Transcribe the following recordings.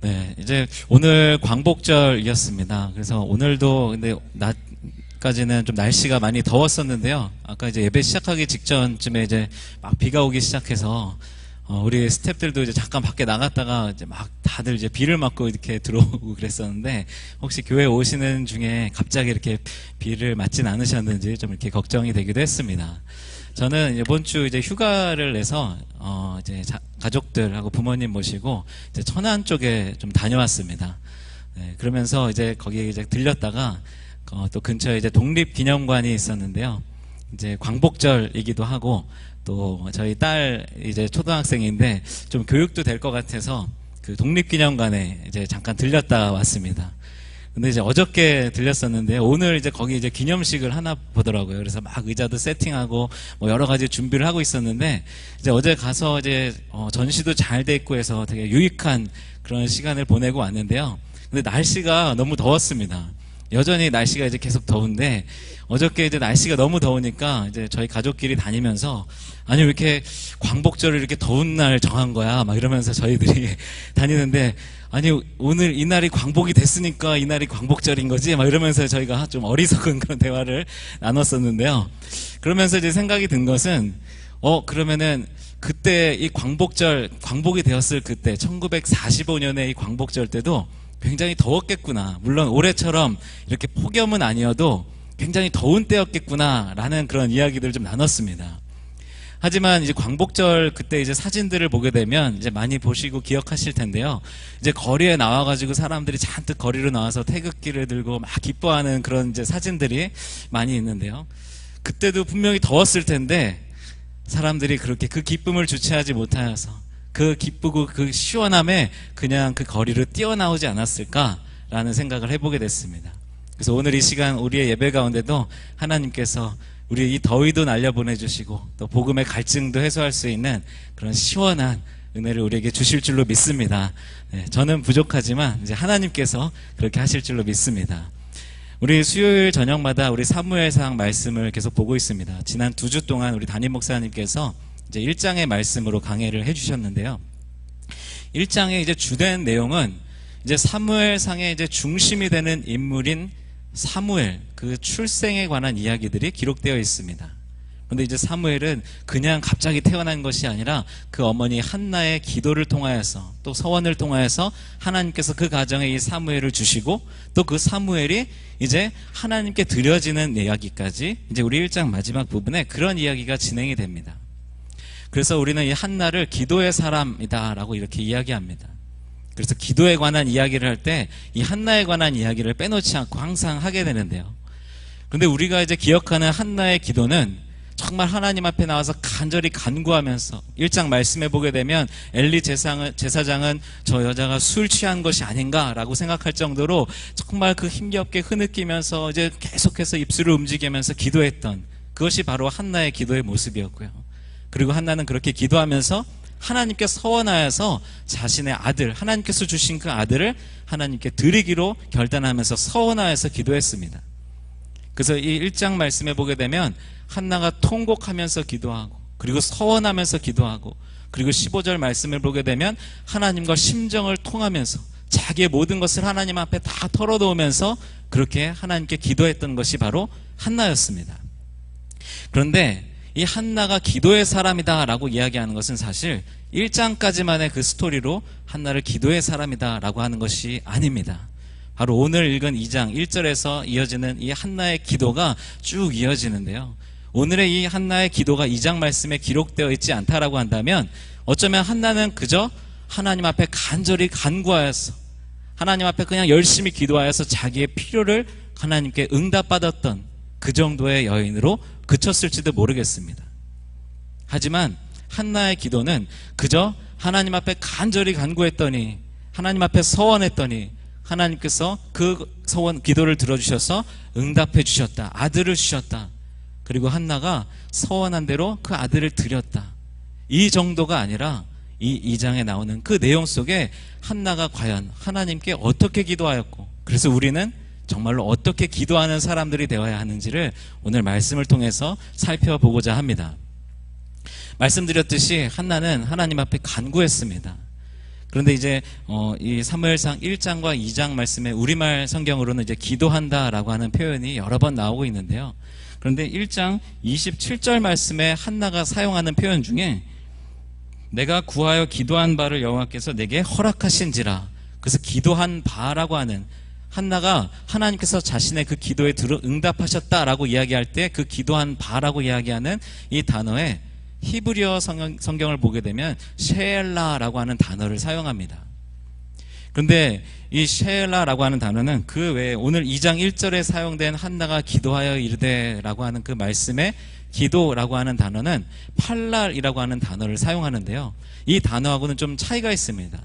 네, 이제 오늘 광복절이었습니다. 그래서 오늘도 근데 낮까지는 좀 날씨가 많이 더웠었는데요. 아까 이제 예배 시작하기 직전쯤에 이제 막 비가 오기 시작해서 우리 스태프들도 이제 잠깐 밖에 나갔다가 이제 막 다들 이제 비를 맞고 이렇게 들어오고 그랬었는데 혹시 교회 오시는 중에 갑자기 이렇게 비를 맞진 않으셨는지 좀 이렇게 걱정이 되기도 했습니다. 저는 이번 주 이제 휴가를 내서 이제 가족들하고 부모님 모시고 이제 천안 쪽에 좀 다녀왔습니다. 네, 그러면서 이제 거기 이제 들렸다가 또 근처에 이제 독립기념관이 있었는데요. 이제 광복절이기도 하고 또 저희 딸 이제 초등학생인데 좀 교육도 될 것 같아서 그 독립기념관에 이제 잠깐 들렸다 왔습니다. 근데 이제 어저께 들렸었는데 오늘 이제 거기 이제 기념식을 하나 보더라고요. 그래서 막 의자도 세팅하고 뭐 여러 가지 준비를 하고 있었는데 이제 어제 가서 이제 전시도 잘 돼 있고 해서 되게 유익한 그런 시간을 보내고 왔는데요. 근데 날씨가 너무 더웠습니다. 여전히 날씨가 이제 계속 더운데 어저께 이제 날씨가 너무 더우니까 이제 저희 가족끼리 다니면서 아니 왜 이렇게 광복절을 이렇게 더운 날 정한 거야 막 이러면서 저희들이 다니는데 아니 오늘 이날이 광복이 됐으니까 이날이 광복절인 거지 막 이러면서 저희가 좀 어리석은 그런 대화를 나눴었는데요. 그러면서 이제 생각이 든 것은 그러면은 그때 이 광복이 되었을 그때 1945년에 이 광복절 때도 굉장히 더웠겠구나. 물론 올해처럼 이렇게 폭염은 아니어도 굉장히 더운 때였겠구나라는 그런 이야기들을 좀 나눴습니다. 하지만 이제 광복절 그때 이제 사진들을 보게 되면 이제 많이 보시고 기억하실 텐데요. 이제 거리에 나와가지고 사람들이 잔뜩 거리로 나와서 태극기를 들고 막 기뻐하는 그런 이제 사진들이 많이 있는데요. 그때도 분명히 더웠을 텐데 사람들이 그렇게 그 기쁨을 주체하지 못하여서 그 기쁘고 그 시원함에 그냥 그 거리로 뛰어나오지 않았을까라는 생각을 해보게 됐습니다. 그래서 오늘 이 시간 우리의 예배 가운데도 하나님께서 우리 이 더위도 날려보내주시고 또 복음의 갈증도 해소할 수 있는 그런 시원한 은혜를 우리에게 주실 줄로 믿습니다. 네, 저는 부족하지만 이제 하나님께서 그렇게 하실 줄로 믿습니다. 우리 수요일 저녁마다 우리 사무엘상 말씀을 계속 보고 있습니다. 지난 2주 동안 우리 담임 목사님께서 이제 1장의 말씀으로 강해를 해주셨는데요. 1장의 이제 주된 내용은 이제 사무엘상의 이제 중심이 되는 인물인 사무엘, 그 출생에 관한 이야기들이 기록되어 있습니다. 그런데 이제 사무엘은 그냥 갑자기 태어난 것이 아니라 그 어머니 한나의 기도를 통하여서 또 서원을 통하여서 하나님께서 그 가정에 이 사무엘을 주시고 또 그 사무엘이 이제 하나님께 드려지는 이야기까지 이제 우리 1장 마지막 부분에 그런 이야기가 진행이 됩니다. 그래서 우리는 이 한나를 기도의 사람이다라고 이렇게 이야기합니다. 그래서 기도에 관한 이야기를 할 때 이 한나에 관한 이야기를 빼놓지 않고 항상 하게 되는데요. 그런데 우리가 이제 기억하는 한나의 기도는 정말 하나님 앞에 나와서 간절히 간구하면서 1장 말씀해 보게 되면 엘리 제사장은 저 여자가 술 취한 것이 아닌가라고 생각할 정도로 정말 그 힘겹게 흐느끼면서 이제 계속해서 입술을 움직이면서 기도했던 그것이 바로 한나의 기도의 모습이었고요. 그리고 한나는 그렇게 기도하면서 하나님께 서원하여서 자신의 아들, 하나님께서 주신 그 아들을 하나님께 드리기로 결단하면서 서원하여서 기도했습니다. 그래서 이 1장 말씀에 보게 되면 한나가 통곡하면서 기도하고 그리고 서원하면서 기도하고 그리고 15절 말씀을 보게 되면 하나님과 심정을 통하면서 자기의 모든 것을 하나님 앞에 다 털어놓으면서 그렇게 하나님께 기도했던 것이 바로 한나였습니다. 그런데 이 한나가 기도의 사람이다 라고 이야기하는 것은 사실 1장까지만의 그 스토리로 한나를 기도의 사람이다 라고 하는 것이 아닙니다. 바로 오늘 읽은 2장 1절에서 이어지는 이 한나의 기도가 쭉 이어지는데요. 오늘의 이 한나의 기도가 2장 말씀에 기록되어 있지 않다라고 한다면 어쩌면 한나는 그저 하나님 앞에 간절히 간구하여서 하나님 앞에 그냥 열심히 기도하여서 자기의 필요를 하나님께 응답받았던 그 정도의 여인으로 그쳤을지도 모르겠습니다. 하지만 한나의 기도는 그저 하나님 앞에 간절히 간구했더니 하나님 앞에 서원했더니 하나님께서 그 서원 기도를 들어주셔서 응답해 주셨다. 아들을 주셨다. 그리고 한나가 서원한 대로 그 아들을 드렸다. 이 정도가 아니라 이 2장에 나오는 그 내용 속에 한나가 과연 하나님께 어떻게 기도하였고 그래서 우리는 정말로 어떻게 기도하는 사람들이 되어야 하는지를 오늘 말씀을 통해서 살펴보고자 합니다. 말씀드렸듯이 한나는 하나님 앞에 간구했습니다. 그런데 이제 이 사무엘상 1장과 2장 말씀에 우리말 성경으로는 이제 기도한다라고 하는 표현이 여러 번 나오고 있는데요. 그런데 1장 27절 말씀에 한나가 사용하는 표현 중에 내가 구하여 기도한 바를 여호와께서 내게 허락하신지라. 그래서 기도한 바라고 하는, 한나가 하나님께서 자신의 그 기도에 응답하셨다라고 이야기할 때 그 기도한 바라고 이야기하는 이 단어에 히브리어 성경을 보게 되면 셰엘라라고 하는 단어를 사용합니다. 그런데 이 셰엘라라고 하는 단어는 그 외에 오늘 2장 1절에 사용된 한나가 기도하여 이르되라고 하는 그 말씀에 기도라고 하는 단어는 팔랄이라고 하는 단어를 사용하는데요. 이 단어하고는 좀 차이가 있습니다.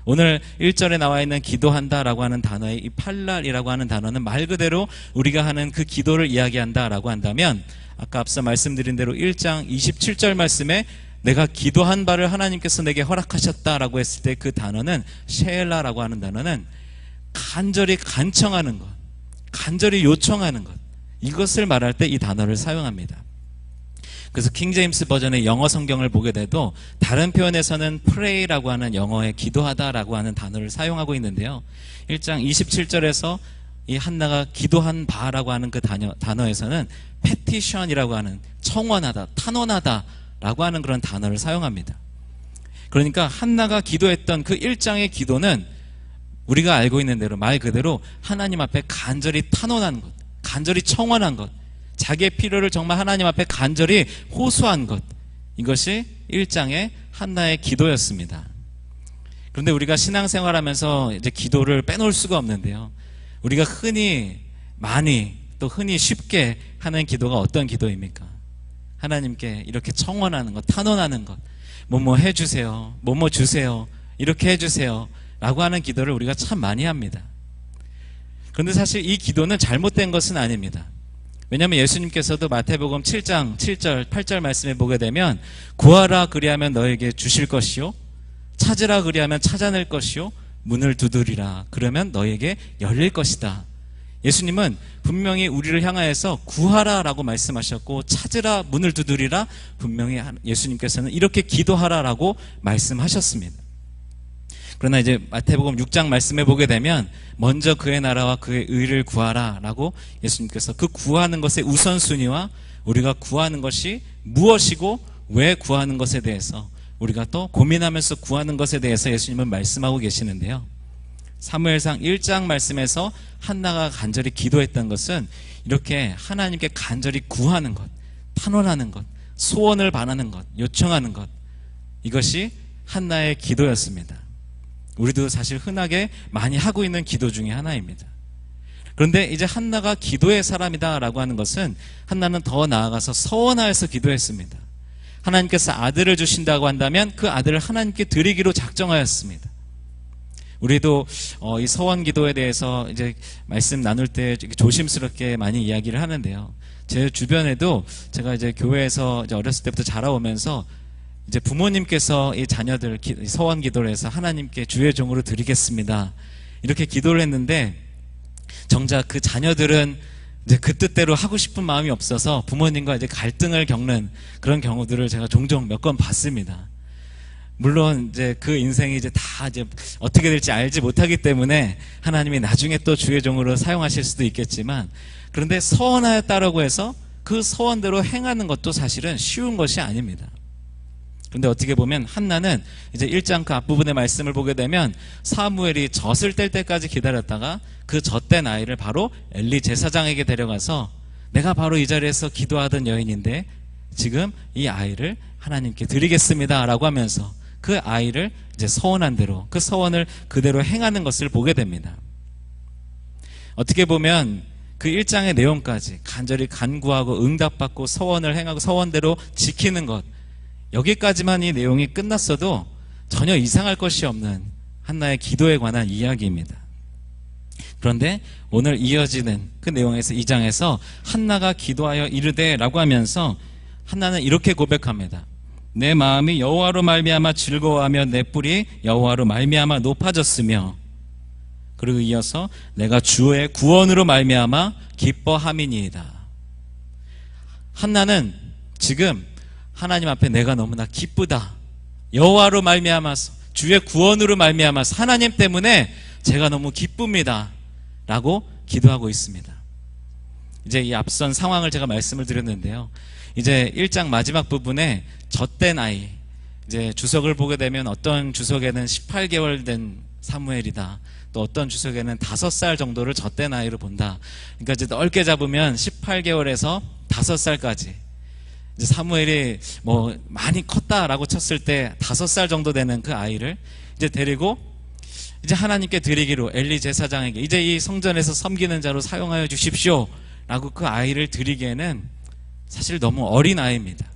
오늘 1절에 나와 있는 기도한다라고 하는 단어의 이 팔랄이라고 하는 단어는 말 그대로 우리가 하는 그 기도를 이야기한다라고 한다면, 아까 앞서 말씀드린 대로 1장 27절 말씀에 내가 기도한 바를 하나님께서 내게 허락하셨다라고 했을 때 그 단어는 셰엘라라고 하는 단어는 간절히 간청하는 것, 간절히 요청하는 것, 이것을 말할 때 이 단어를 사용합니다. 그래서 킹제임스 버전의 영어 성경을 보게 돼도 다른 표현에서는 pray라고 하는 영어의 기도하다라고 하는 단어를 사용하고 있는데요. 1장 27절에서 이 한나가 기도한 바라고 하는 그 단어에서는 petition이라고 하는 청원하다, 탄원하다라고 하는 그런 단어를 사용합니다. 그러니까 한나가 기도했던 그 1장의 기도는 우리가 알고 있는 대로 말 그대로 하나님 앞에 간절히 탄원한 것, 간절히 청원한 것, 자기의 필요를 정말 하나님 앞에 간절히 호소한 것, 이것이 1장의 한나의 기도였습니다. 그런데 우리가 신앙생활하면서 이제 기도를 빼놓을 수가 없는데요. 우리가 흔히 많이 또 흔히 쉽게 하는 기도가 어떤 기도입니까? 하나님께 이렇게 청원하는 것, 탄원하는 것, 뭐뭐 해주세요, 뭐뭐 주세요, 이렇게 해주세요 라고 하는 기도를 우리가 참 많이 합니다. 그런데 사실 이 기도는 잘못된 것은 아닙니다. 왜냐하면 예수님께서도 마태복음 7장 7절 8절 말씀에 보게 되면 구하라 그리하면 너에게 주실 것이요, 찾으라 그리하면 찾아낼 것이요, 문을 두드리라 그러면 너에게 열릴 것이다. 예수님은 분명히 우리를 향하여서 구하라 라고 말씀하셨고, 찾으라, 문을 두드리라, 분명히 예수님께서는 이렇게 기도하라 라고 말씀하셨습니다. 그러나 이제 마태복음 6장 말씀에 보게 되면 먼저 그의 나라와 그의 의를 구하라 라고 예수님께서 그 구하는 것의 우선순위와 우리가 구하는 것이 무엇이고 왜 구하는 것에 대해서 우리가 또 고민하면서 구하는 것에 대해서 예수님은 말씀하고 계시는데요. 사무엘상 1장 말씀에서 한나가 간절히 기도했던 것은 이렇게 하나님께 간절히 구하는 것, 탄원하는 것, 소원을 바라는 것, 요청하는 것, 이것이 한나의 기도였습니다. 우리도 사실 흔하게 많이 하고 있는 기도 중에 하나입니다. 그런데 이제 한나가 기도의 사람이다라고 하는 것은 한나는 더 나아가서 서원하여서 기도했습니다. 하나님께서 아들을 주신다고 한다면 그 아들을 하나님께 드리기로 작정하였습니다. 우리도 이 서원 기도에 대해서 이제 말씀 나눌 때 조심스럽게 많이 이야기를 하는데요. 제 주변에도 제가 이제 교회에서 이제 어렸을 때부터 자라오면서 이제 부모님께서 이 자녀들 서원 기도를 해서 하나님께 주의 종으로 드리겠습니다, 이렇게 기도를 했는데 정작 그 자녀들은 이제 그 뜻대로 하고 싶은 마음이 없어서 부모님과 이제 갈등을 겪는 그런 경우들을 제가 종종 몇 건 봤습니다. 물론 이제 그 인생이 이제 다 이제 어떻게 될지 알지 못하기 때문에 하나님이 나중에 또 주의 종으로 사용하실 수도 있겠지만, 그런데 서원하였다라고 해서 그 서원대로 행하는 것도 사실은 쉬운 것이 아닙니다. 그런데 어떻게 보면 한나는 이제 1장 그 앞부분의 말씀을 보게 되면 사무엘이 젖을 뗄 때까지 기다렸다가 그 젖된 아이를 바로 엘리 제사장에게 데려가서 내가 바로 이 자리에서 기도하던 여인인데 지금 이 아이를 하나님께 드리겠습니다 라고 하면서 그 아이를 이제 서원한 대로 그 서원을 그대로 행하는 것을 보게 됩니다. 어떻게 보면 그 1장의 내용까지 간절히 간구하고 응답받고 서원을 행하고 서원대로 지키는 것, 여기까지만 이 내용이 끝났어도 전혀 이상할 것이 없는 한나의 기도에 관한 이야기입니다. 그런데 오늘 이어지는 그 내용에서 2장에서 한나가 기도하여 이르되 라고 하면서 한나는 이렇게 고백합니다. 내 마음이 여호와로 말미암아 즐거워하며 내 뿔이 여호와로 말미암아 높아졌으며, 그리고 이어서 내가 주의 구원으로 말미암아 기뻐함이니이다. 한나는 지금 하나님 앞에 내가 너무나 기쁘다, 여호와로 말미암아서 주의 구원으로 말미암아서 하나님 때문에 제가 너무 기쁩니다 라고 기도하고 있습니다. 이제 이 앞선 상황을 제가 말씀을 드렸는데요, 이제 1장 마지막 부분에 젖된 아이, 이제 주석을 보게 되면 어떤 주석에는 18개월 된 사무엘이다, 또 어떤 주석에는 5살 정도를 젖된 아이로 본다. 그러니까 이제 넓게 잡으면 18개월에서 5살까지, 이제 사무엘이 뭐 많이 컸다라고 쳤을 때 5살 정도 되는 그 아이를 이제 데리고 이제 하나님께 드리기로, 엘리 제사장에게 이제 이 성전에서 섬기는 자로 사용하여 주십시오 라고 그 아이를 드리기에는 사실 너무 어린 아이입니다.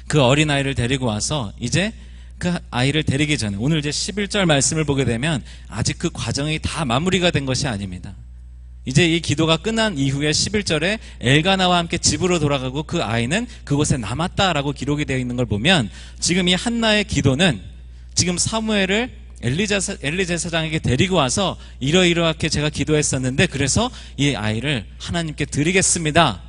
그 어린 아이를 데리고 와서 이제 그 아이를 데리기 전에, 오늘 이제 11절 말씀을 보게 되면 아직 그 과정이 다 마무리가 된 것이 아닙니다. 이제 이 기도가 끝난 이후에 11절에 엘가나와 함께 집으로 돌아가고 그 아이는 그곳에 남았다라고 기록이 되어 있는 걸 보면, 지금 이 한나의 기도는 지금 사무엘을 엘리 제사장에게 데리고 와서 이러이러하게 제가 기도했었는데 그래서 이 아이를 하나님께 드리겠습니다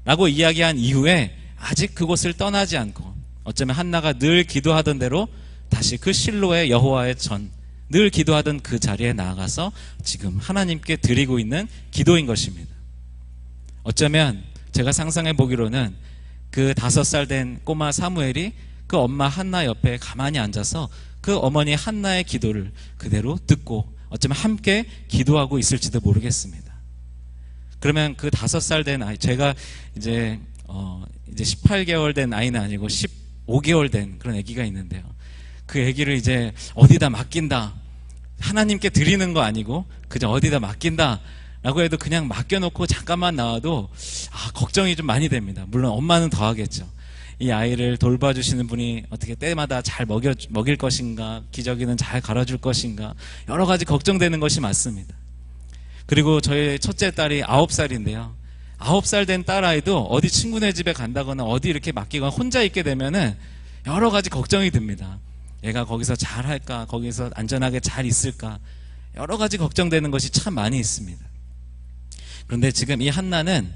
라고 이야기한 이후에 아직 그곳을 떠나지 않고, 어쩌면 한나가 늘 기도하던 대로 다시 그 실로의 여호와의 전, 늘 기도하던 그 자리에 나아가서 지금 하나님께 드리고 있는 기도인 것입니다. 어쩌면 제가 상상해 보기로는 그 5살 된 꼬마 사무엘이 그 엄마 한나 옆에 가만히 앉아서 그 어머니 한나의 기도를 그대로 듣고 어쩌면 함께 기도하고 있을지도 모르겠습니다. 그러면 그 5살 된 아이, 제가 이제 18개월 된 아이는 아니고 15개월 된 그런 아기가 있는데요, 그 아기를 이제 어디다 맡긴다, 하나님께 드리는 거 아니고 그냥 어디다 맡긴다 라고 해도 그냥 맡겨놓고 잠깐만 나와도 걱정이 좀 많이 됩니다. 물론 엄마는 더 하겠죠. 이 아이를 돌봐주시는 분이 어떻게 때마다 잘 먹일 것인가, 기저귀는 잘 갈아줄 것인가, 여러 가지 걱정되는 것이 맞습니다. 그리고 저희 첫째 딸이 9살인데요 9살 된 딸아이도 어디 친구네 집에 간다거나 어디 이렇게 맡기거나 혼자 있게 되면은 여러 가지 걱정이 듭니다. 얘가 거기서 잘 할까, 거기서 안전하게 잘 있을까, 여러 가지 걱정되는 것이 참 많이 있습니다. 그런데 지금 이 한나는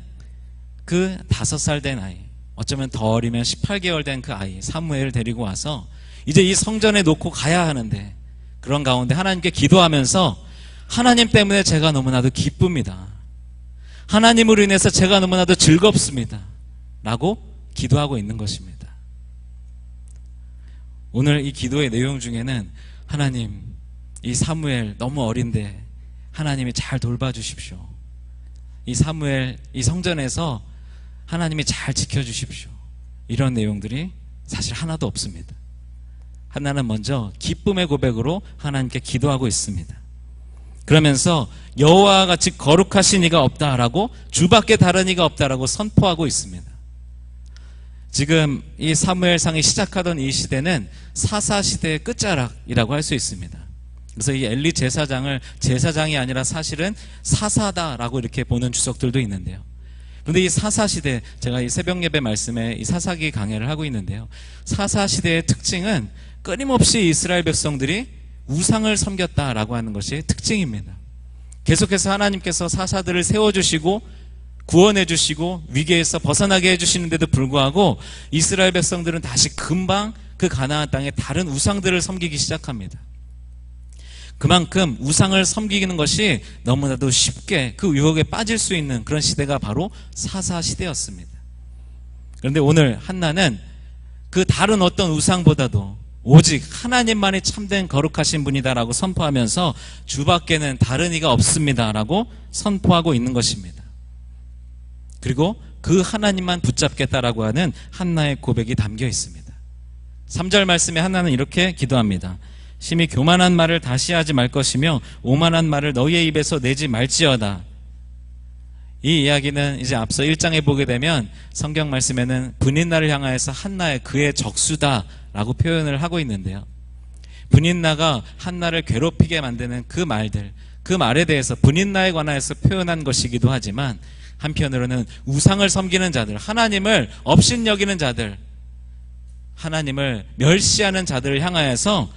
그 5살 된 아이, 어쩌면 더 어리면 18개월 된 그 아이 사무엘을 데리고 와서 이제 이 성전에 놓고 가야 하는데, 그런 가운데 하나님께 기도하면서 하나님 때문에 제가 너무나도 기쁩니다, 하나님으로 인해서 제가 너무나도 즐겁습니다 라고 기도하고 있는 것입니다. 오늘 이 기도의 내용 중에는 하나님, 이 사무엘 너무 어린데 하나님이 잘 돌봐주십시오, 이 사무엘 이 성전에서 하나님이 잘 지켜주십시오, 이런 내용들이 사실 하나도 없습니다. 하나는 먼저 기쁨의 고백으로 하나님께 기도하고 있습니다. 그러면서 여호와와 같이 거룩하신 이가 없다라고, 주밖에 다른 이가 없다라고 선포하고 있습니다. 지금 이 사무엘상이 시작하던 이 시대는 사사시대의 끝자락이라고 할 수 있습니다. 그래서 이 엘리 제사장을 제사장이 아니라 사실은 사사다라고 이렇게 보는 주석들도 있는데요. 그런데 이 사사시대, 제가 이 새벽 예배 말씀에 이 사사기 강해를 하고 있는데요, 사사시대의 특징은 끊임없이 이스라엘 백성들이 우상을 섬겼다라고 하는 것이 특징입니다. 계속해서 하나님께서 사사들을 세워주시고 구원해주시고 위기에서 벗어나게 해주시는데도 불구하고 이스라엘 백성들은 다시 금방 그 가나안 땅에 다른 우상들을 섬기기 시작합니다. 그만큼 우상을 섬기는 것이 너무나도 쉽게 그 유혹에 빠질 수 있는 그런 시대가 바로 사사시대였습니다. 그런데 오늘 한나는 그 다른 어떤 우상보다도 오직 하나님만이 참된 거룩하신 분이다라고 선포하면서 주밖에는 다른 이가 없습니다라고 선포하고 있는 것입니다. 그리고 그 하나님만 붙잡겠다라고 하는 한나의 고백이 담겨 있습니다. 3절 말씀에 한나는 이렇게 기도합니다. 심히 교만한 말을 다시 하지 말 것이며 오만한 말을 너희의 입에서 내지 말지어다. 이 이야기는 이제 앞서 1장에 보게 되면 성경 말씀에는 분인나를 향하여서 한나의 그의 적수다라고 표현을 하고 있는데요, 분인나가 한나를 괴롭히게 만드는 그 말들, 그 말에 대해서 분인나에 관하여서 표현한 것이기도 하지만 한편으로는 우상을 섬기는 자들, 하나님을 업신여기는 자들, 하나님을 멸시하는 자들을 향하여서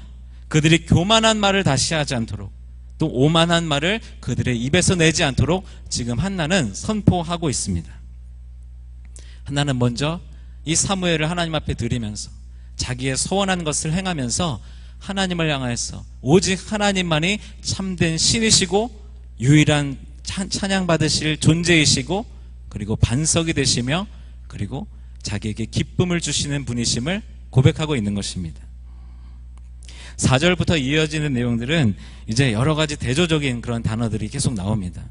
그들이 교만한 말을 다시 하지 않도록, 또 오만한 말을 그들의 입에서 내지 않도록 지금 한나는 선포하고 있습니다. 한나는 먼저 이 사무엘을 하나님 앞에 드리면서 자기의 소원한 것을 행하면서 하나님을 향하여서 오직 하나님만이 참된 신이시고 유일한 찬양받으실 존재이시고 그리고 반석이 되시며 그리고 자기에게 기쁨을 주시는 분이심을 고백하고 있는 것입니다. 4절부터 이어지는 내용들은 이제 여러 가지 대조적인 그런 단어들이 계속 나옵니다.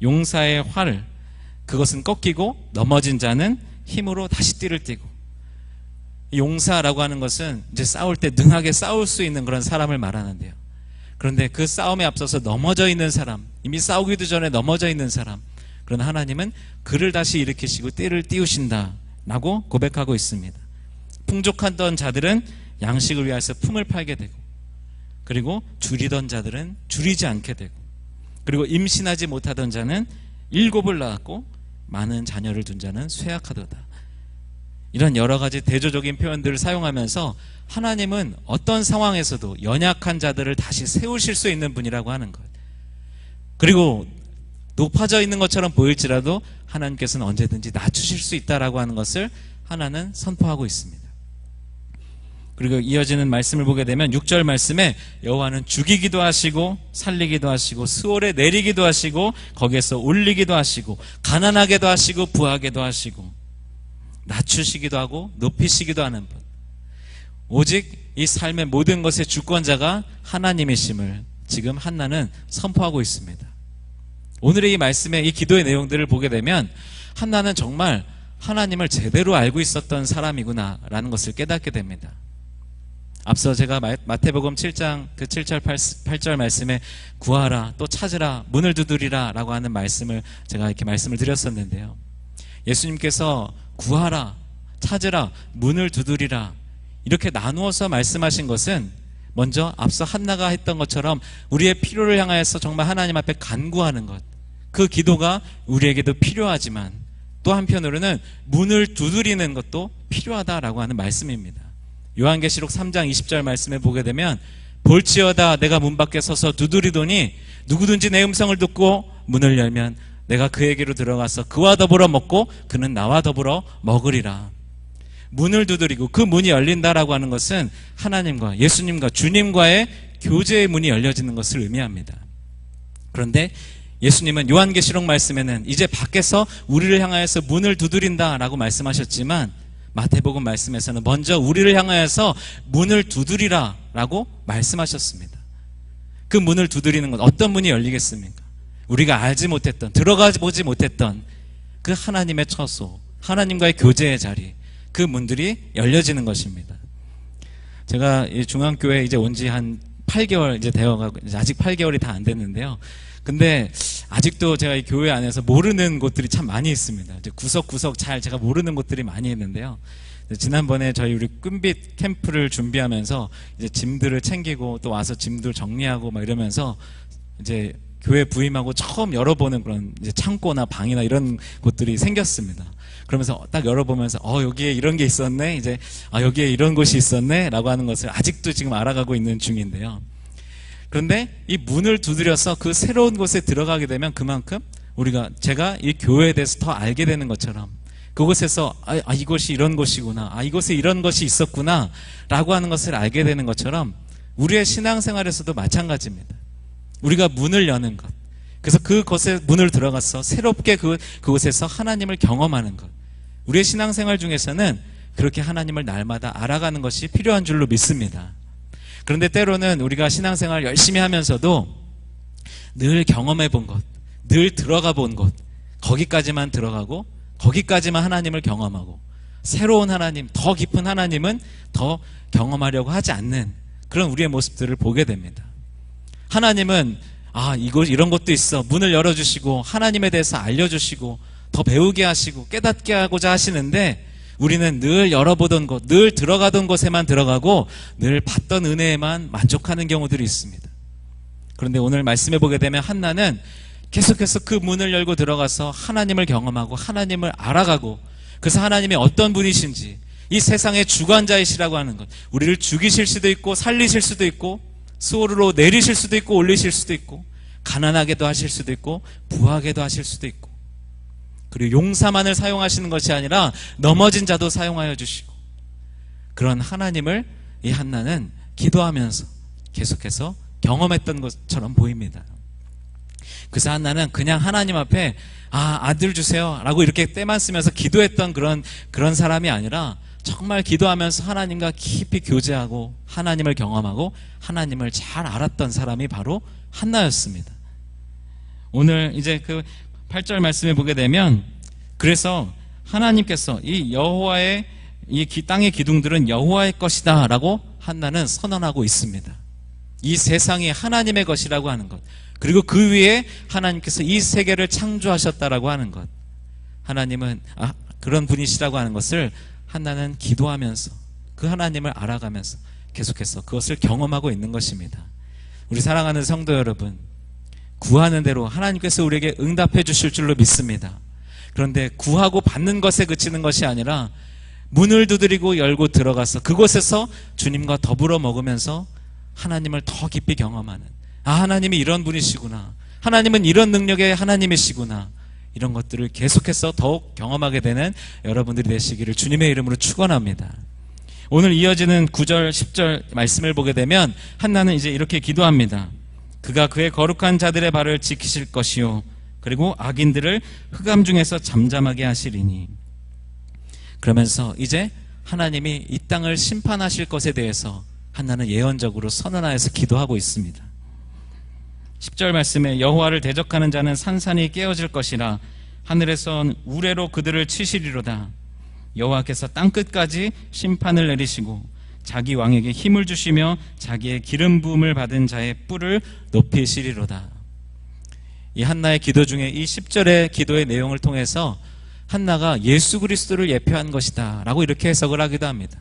용사의 활, 그것은 꺾이고 넘어진 자는 힘으로 다시 띠를 띠고, 용사라고 하는 것은 이제 싸울 때 능하게 싸울 수 있는 그런 사람을 말하는데요. 그런데 그 싸움에 앞서서 넘어져 있는 사람, 이미 싸우기도 전에 넘어져 있는 사람, 그런 하나님은 그를 다시 일으키시고 띠를 띄우신다라고 고백하고 있습니다. 풍족하던 자들은 양식을 위해서 품을 팔게 되고, 그리고 줄이던 자들은 줄이지 않게 되고, 그리고 임신하지 못하던 자는 7을 낳았고 많은 자녀를 둔 자는 쇠약하도다. 이런 여러 가지 대조적인 표현들을 사용하면서 하나님은 어떤 상황에서도 연약한 자들을 다시 세우실 수 있는 분이라고 하는 것, 그리고 높아져 있는 것처럼 보일지라도 하나님께서는 언제든지 낮추실 수 있다라고 하는 것을 하나는 선포하고 있습니다. 그리고 이어지는 말씀을 보게 되면 6절 말씀에 여호와는 죽이기도 하시고 살리기도 하시고 스올에 내리기도 하시고 거기에서 올리기도 하시고 가난하게도 하시고 부하게도 하시고 낮추시기도 하고 높이시기도 하는 분, 오직 이 삶의 모든 것의 주권자가 하나님이심을 지금 한나는 선포하고 있습니다. 오늘의 이 말씀의 이 기도의 내용들을 보게 되면 한나는 정말 하나님을 제대로 알고 있었던 사람이구나 라는 것을 깨닫게 됩니다. 앞서 제가 마태복음 7장 그 7절 8절 말씀에 구하라 또 찾으라 문을 두드리라 라고 하는 말씀을 제가 이렇게 말씀을 드렸었는데요. 예수님께서 구하라 찾으라 문을 두드리라 이렇게 나누어서 말씀하신 것은 먼저 앞서 한나가 했던 것처럼 우리의 필요를 향하여서 정말 하나님 앞에 간구하는 것, 그 기도가 우리에게도 필요하지만 또 한편으로는 문을 두드리는 것도 필요하다라고 하는 말씀입니다. 요한계시록 3장 20절 말씀에 보게 되면 볼지어다 내가 문 밖에 서서 두드리더니 누구든지 내 음성을 듣고 문을 열면 내가 그에게로 들어가서 그와 더불어 먹고 그는 나와 더불어 먹으리라. 문을 두드리고 그 문이 열린다라고 하는 것은 하나님과 예수님과 주님과의 교제의 문이 열려지는 것을 의미합니다. 그런데 예수님은 요한계시록 말씀에는 이제 밖에서 우리를 향하여서 문을 두드린다라고 말씀하셨지만 마태복음 말씀에서는 먼저 우리를 향하여서 문을 두드리라라고 말씀하셨습니다. 그 문을 두드리는 건 어떤 문이 열리겠습니까? 우리가 알지 못했던, 들어가 보지 못했던 그 하나님의 처소, 하나님과의 교제의 자리, 그 문들이 열려지는 것입니다. 제가 이 중앙교회 이제 온 지 한 8개월 이제 되어가고, 아직 8개월이 다 안 됐는데요. 근데 아직도 제가 이 교회 안에서 모르는 곳들이 참 많이 있습니다. 이제 구석구석 잘 제가 모르는 곳들이 많이 있는데요. 지난번에 저희 우리 끈빛 캠프를 준비하면서 이제 짐들을 챙기고 또 와서 짐들 정리하고 막 이러면서 이제 교회 부임하고 처음 열어보는 그런 이제 창고나 방이나 이런 곳들이 생겼습니다. 그러면서 딱 열어보면서 여기에 이런 게 있었네, 이제 여기에 이런 곳이 있었네 라고 하는 것을 아직도 지금 알아가고 있는 중인데요. 그런데 이 문을 두드려서 그 새로운 곳에 들어가게 되면 그만큼 제가 이 교회에 대해서 더 알게 되는 것처럼 그곳에서 이곳이 이런 곳이구나, 이곳에 이런 것이 있었구나 라고 하는 것을 알게 되는 것처럼 우리의 신앙생활에서도 마찬가지입니다. 우리가 문을 여는 것, 그래서 그곳에 문을 들어가서 새롭게 그곳에서 하나님을 경험하는 것, 우리의 신앙생활 중에서는 그렇게 하나님을 날마다 알아가는 것이 필요한 줄로 믿습니다. 그런데 때로는 우리가 신앙생활 열심히 하면서도 늘 경험해 본 것, 늘 들어가 본 곳, 거기까지만 들어가고 거기까지만 하나님을 경험하고 새로운 하나님, 더 깊은 하나님은 더 경험하려고 하지 않는 그런 우리의 모습들을 보게 됩니다. 하나님은 이곳 이런 것도 있어 문을 열어주시고 하나님에 대해서 알려주시고 더 배우게 하시고 깨닫게 하고자 하시는데 우리는 늘 열어보던 곳, 늘 들어가던 곳에만 들어가고 늘 받던 은혜에만 만족하는 경우들이 있습니다. 그런데 오늘 말씀해 보게 되면 한나는 계속해서 그 문을 열고 들어가서 하나님을 경험하고 하나님을 알아가고, 그래서 하나님이 어떤 분이신지, 이 세상의 주관자이시라고 하는 것, 우리를 죽이실 수도 있고 살리실 수도 있고 수오르로 내리실 수도 있고 올리실 수도 있고 가난하게도 하실 수도 있고 부하게도 하실 수도 있고, 그리고 용사만을 사용하시는 것이 아니라 넘어진 자도 사용하여 주시고, 그런 하나님을 이 한나는 기도하면서 계속해서 경험했던 것처럼 보입니다. 그래서 한나는 그냥 하나님 앞에 아들 주세요 라고 이렇게 때만 쓰면서 기도했던 그런 사람이 아니라 정말 기도하면서 하나님과 깊이 교제하고 하나님을 경험하고 하나님을 잘 알았던 사람이 바로 한나였습니다. 오늘 이제 그 8절 말씀에 보게 되면, 그래서 하나님께서 이 여호와의 이 땅의 기둥들은 여호와의 것이다 라고 한나는 선언하고 있습니다. 이 세상이 하나님의 것이라고 하는 것, 그리고 그 위에 하나님께서 이 세계를 창조하셨다라고 하는 것, 하나님은 그런 분이시라고 하는 것을 한나는 기도하면서 그 하나님을 알아가면서 계속해서 그것을 경험하고 있는 것입니다. 우리 사랑하는 성도 여러분, 구하는 대로 하나님께서 우리에게 응답해 주실 줄로 믿습니다. 그런데 구하고 받는 것에 그치는 것이 아니라 문을 두드리고 열고 들어가서 그곳에서 주님과 더불어 먹으면서 하나님을 더 깊이 경험하는, 하나님이 이런 분이시구나, 하나님은 이런 능력의 하나님이시구나, 이런 것들을 계속해서 더욱 경험하게 되는 여러분들이 되시기를 주님의 이름으로 축원합니다. 오늘 이어지는 9절 10절 말씀을 보게 되면 한나는 이제 이렇게 기도합니다. 그가 그의 거룩한 자들의 발을 지키실 것이요 그리고 악인들을 흑암 중에서 잠잠하게 하시리니. 그러면서 이제 하나님이 이 땅을 심판하실 것에 대해서 한나는 예언적으로 선언하여서 기도하고 있습니다. 10절 말씀에 여호와를 대적하는 자는 산산이 깨어질 것이라 하늘에선 우레로 그들을 치시리로다. 여호와께서 땅끝까지 심판을 내리시고 자기 왕에게 힘을 주시며 자기의 기름 부음을 받은 자의 뿔을 높이시리로다. 이 한나의 기도 중에 이 10절의 기도의 내용을 통해서 한나가 예수 그리스도를 예표한 것이다 라고 이렇게 해석을 하기도 합니다.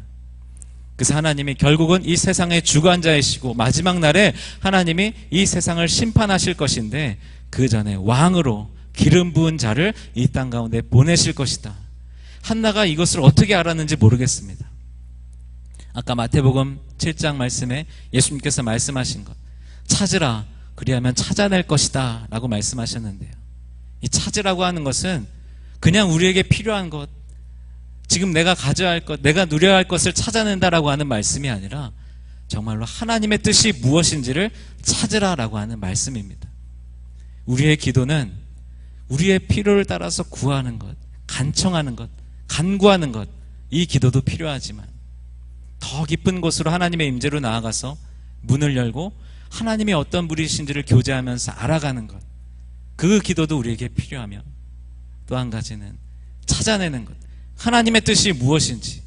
그래서 하나님이 결국은 이 세상의 주관자이시고 마지막 날에 하나님이 이 세상을 심판하실 것인데 그 전에 왕으로 기름 부은 자를 이 땅 가운데 보내실 것이다. 한나가 이것을 어떻게 알았는지 모르겠습니다. 아까 마태복음 7장 말씀에 예수님께서 말씀하신 것, 찾으라 그리하면 찾아낼 것이다 라고 말씀하셨는데요, 이 찾으라고 하는 것은 그냥 우리에게 필요한 것, 지금 내가 가져야 할 것, 내가 누려야 할 것을 찾아낸다라고 하는 말씀이 아니라 정말로 하나님의 뜻이 무엇인지를 찾으라라고 하는 말씀입니다. 우리의 기도는 우리의 필요를 따라서 구하는 것, 간청하는 것, 간구하는 것, 이 기도도 필요하지만 더 깊은 곳으로 하나님의 임재로 나아가서 문을 열고 하나님이 어떤 분이신지를 교제하면서 알아가는 것, 그 기도도 우리에게 필요하며, 또 한 가지는 찾아내는 것, 하나님의 뜻이 무엇인지,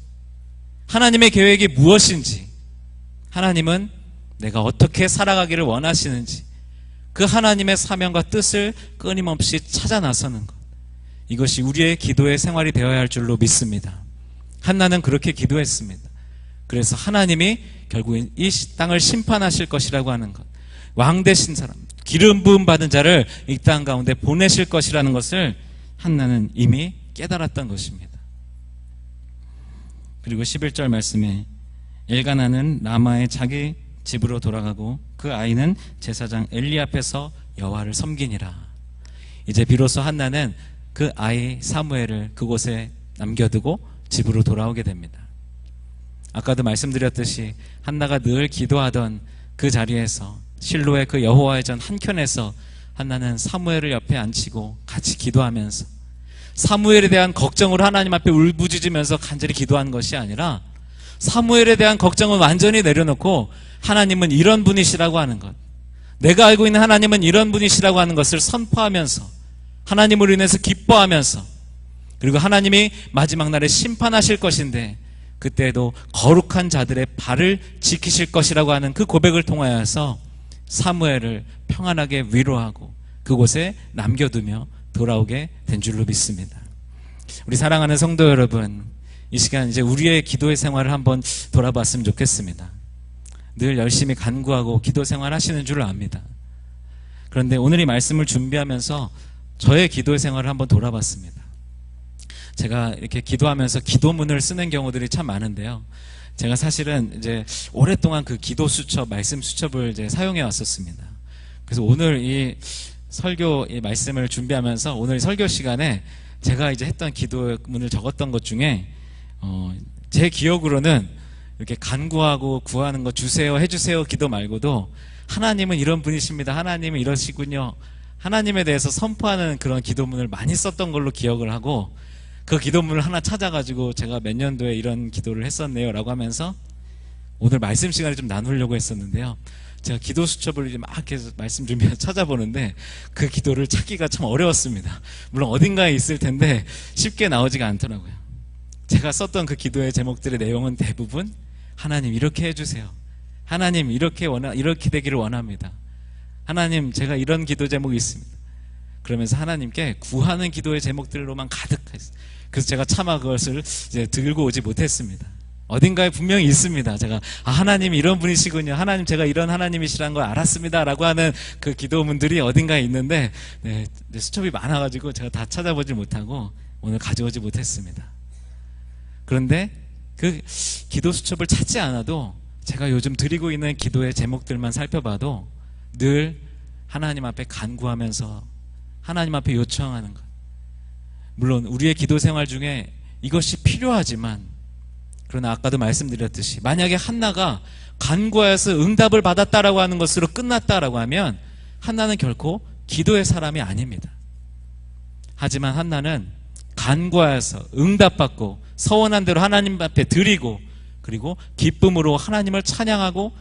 하나님의 계획이 무엇인지, 하나님은 내가 어떻게 살아가기를 원하시는지, 그 하나님의 사명과 뜻을 끊임없이 찾아 나서는 것, 이것이 우리의 기도의 생활이 되어야 할 줄로 믿습니다. 한나는 그렇게 기도했습니다. 그래서 하나님이 결국엔 이 땅을 심판하실 것이라고 하는 것, 왕 되신 사람, 기름 부음 받은 자를 이 땅 가운데 보내실 것이라는 것을 한나는 이미 깨달았던 것입니다. 그리고 11절 말씀에 엘가나는 라마의 자기 집으로 돌아가고 그 아이는 제사장 엘리 앞에서 여호와를 섬기니라. 이제 비로소 한나는 그 아이 사무엘을 그곳에 남겨두고 집으로 돌아오게 됩니다. 아까도 말씀드렸듯이 한나가 늘 기도하던 그 자리에서 실로의 그 여호와의 전 한켠에서 한나는 사무엘을 옆에 앉히고 같이 기도하면서 사무엘에 대한 걱정으로 하나님 앞에 울부짖으면서 간절히 기도한 것이 아니라 사무엘에 대한 걱정은 완전히 내려놓고 하나님은 이런 분이시라고 하는 것, 내가 알고 있는 하나님은 이런 분이시라고 하는 것을 선포하면서 하나님으로 인해서 기뻐하면서, 그리고 하나님이 마지막 날에 심판하실 것인데 그때에도 거룩한 자들의 발을 지키실 것이라고 하는 그 고백을 통하여서 사무엘을 평안하게 위로하고 그곳에 남겨두며 돌아오게 된 줄로 믿습니다. 우리 사랑하는 성도 여러분, 이 시간 이제 우리의 기도의 생활을 한번 돌아봤으면 좋겠습니다. 늘 열심히 간구하고 기도 생활 하시는 줄 압니다. 그런데 오늘 이 말씀을 준비하면서 저의 기도의 생활을 한번 돌아봤습니다. 제가 이렇게 기도하면서 기도문을 쓰는 경우들이 참 많은데요, 제가 사실은 이제 오랫동안 그 기도 수첩, 말씀 수첩을 이제 사용해 왔었습니다. 그래서 오늘 이 설교 이 말씀을 준비하면서 오늘 설교 시간에 제가 이제 했던 기도문을 적었던 것 중에 제 기억으로는 이렇게 간구하고 구하는 거 주세요, 해주세요 기도 말고도 하나님은 이런 분이십니다. 하나님은 이러시군요. 하나님에 대해서 선포하는 그런 기도문을 많이 썼던 걸로 기억을 하고 그 기도문을 하나 찾아가지고 제가 몇 년도에 이런 기도를 했었네요 라고 하면서 오늘 말씀 시간을 좀 나누려고 했었는데요. 제가 기도 수첩을 막 계속 말씀 준비해서 찾아보는데 그 기도를 찾기가 참 어려웠습니다. 물론 어딘가에 있을 텐데 쉽게 나오지가 않더라고요. 제가 썼던 그 기도의 제목들의 내용은 대부분 하나님 이렇게 해주세요. 하나님 이렇게 되기를 원합니다. 하나님 제가 이런 기도 제목이 있습니다. 그러면서 하나님께 구하는 기도의 제목들로만 가득했어요. 그래서 제가 차마 그것을 이제 들고 오지 못했습니다. 어딘가에 분명히 있습니다. 제가 하나님이 이런 분이시군요. 하나님 제가 이런 하나님이시라는 걸 알았습니다. 라고 하는 그 기도문들이 어딘가에 있는데 수첩이 많아가지고 제가 다 찾아보지 못하고 오늘 가져오지 못했습니다. 그런데 그 기도 수첩을 찾지 않아도 제가 요즘 드리고 있는 기도의 제목들만 살펴봐도 늘 하나님 앞에 간구하면서 하나님 앞에 요청하는 것. 물론 우리의 기도 생활 중에 이것이 필요하지만 그러나 아까도 말씀드렸듯이 만약에 한나가 간구하여서 응답을 받았다라고 하는 것으로 끝났다라고 하면 한나는 결코 기도의 사람이 아닙니다. 하지만 한나는 간구하여서 응답받고 서원한 대로 하나님 앞에 드리고 그리고 기쁨으로 하나님을 찬양하고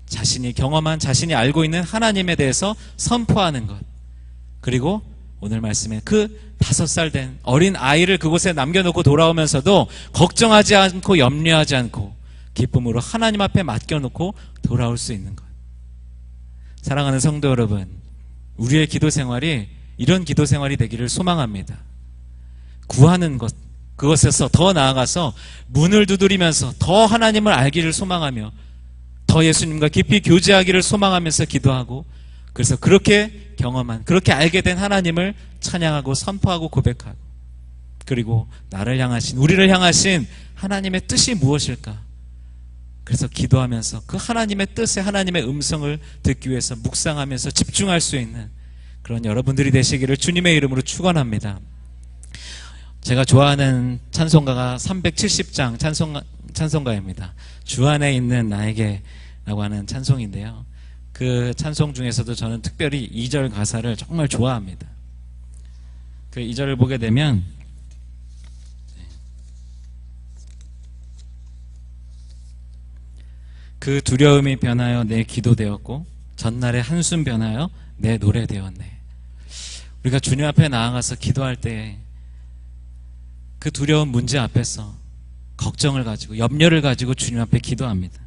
자신이 경험한 자신이 알고 있는 하나님에 대해서 선포하는 것. 그리고 오늘 말씀에 그 5살 된 어린 아이를 그곳에 남겨놓고 돌아오면서도 걱정하지 않고 염려하지 않고 기쁨으로 하나님 앞에 맡겨놓고 돌아올 수 있는 것. 사랑하는 성도 여러분, 우리의 기도 생활이 이런 기도 생활이 되기를 소망합니다. 구하는 것, 그것에서 더 나아가서 문을 두드리면서 더 하나님을 알기를 소망하며 더 예수님과 깊이 교제하기를 소망하면서 기도하고 그래서 그렇게 경험한, 그렇게 알게 된 하나님을 찬양하고 선포하고 고백하고 그리고 나를 향하신, 우리를 향하신 하나님의 뜻이 무엇일까? 그래서 기도하면서 그 하나님의 뜻에 하나님의 음성을 듣기 위해서 묵상하면서 집중할 수 있는 그런 여러분들이 되시기를 주님의 이름으로 축원합니다. 제가 좋아하는 찬송가가 370장 찬송가입니다. 주 안에 있는 나에게 라고 하는 찬송인데요. 그 찬송 중에서도 저는 특별히 2절 가사를 정말 좋아합니다. 그 2절을 보게 되면 그 두려움이 변하여 내 기도 되었고 전날의 한숨 변하여 내 노래 되었네. 우리가 주님 앞에 나아가서 기도할 때 그 두려운 문제 앞에서 걱정을 가지고 염려를 가지고 주님 앞에 기도합니다.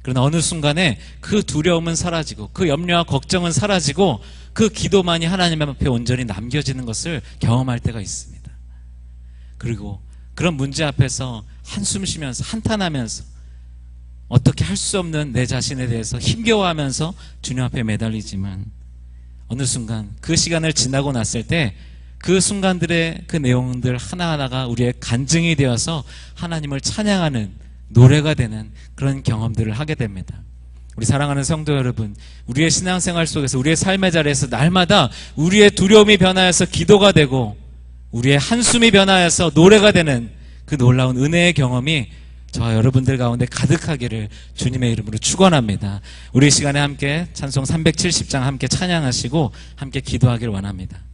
그러나 어느 순간에 그 두려움은 사라지고 그 염려와 걱정은 사라지고 그 기도만이 하나님 앞에 온전히 남겨지는 것을 경험할 때가 있습니다. 그리고 그런 문제 앞에서 한숨 쉬면서 한탄하면서 어떻게 할 수 없는 내 자신에 대해서 힘겨워하면서 주님 앞에 매달리지만 어느 순간 그 시간을 지나고 났을 때 그 순간들의 그 내용들 하나하나가 우리의 간증이 되어서 하나님을 찬양하는 노래가 되는 그런 경험들을 하게 됩니다. 우리 사랑하는 성도 여러분, 우리의 신앙생활 속에서 우리의 삶의 자리에서 날마다 우리의 두려움이 변하여서 기도가 되고 우리의 한숨이 변하여서 노래가 되는 그 놀라운 은혜의 경험이 저와 여러분들 가운데 가득하기를 주님의 이름으로 축원합니다. 우리 시간에 함께 찬송 370장 함께 찬양하시고 함께 기도하기를 원합니다.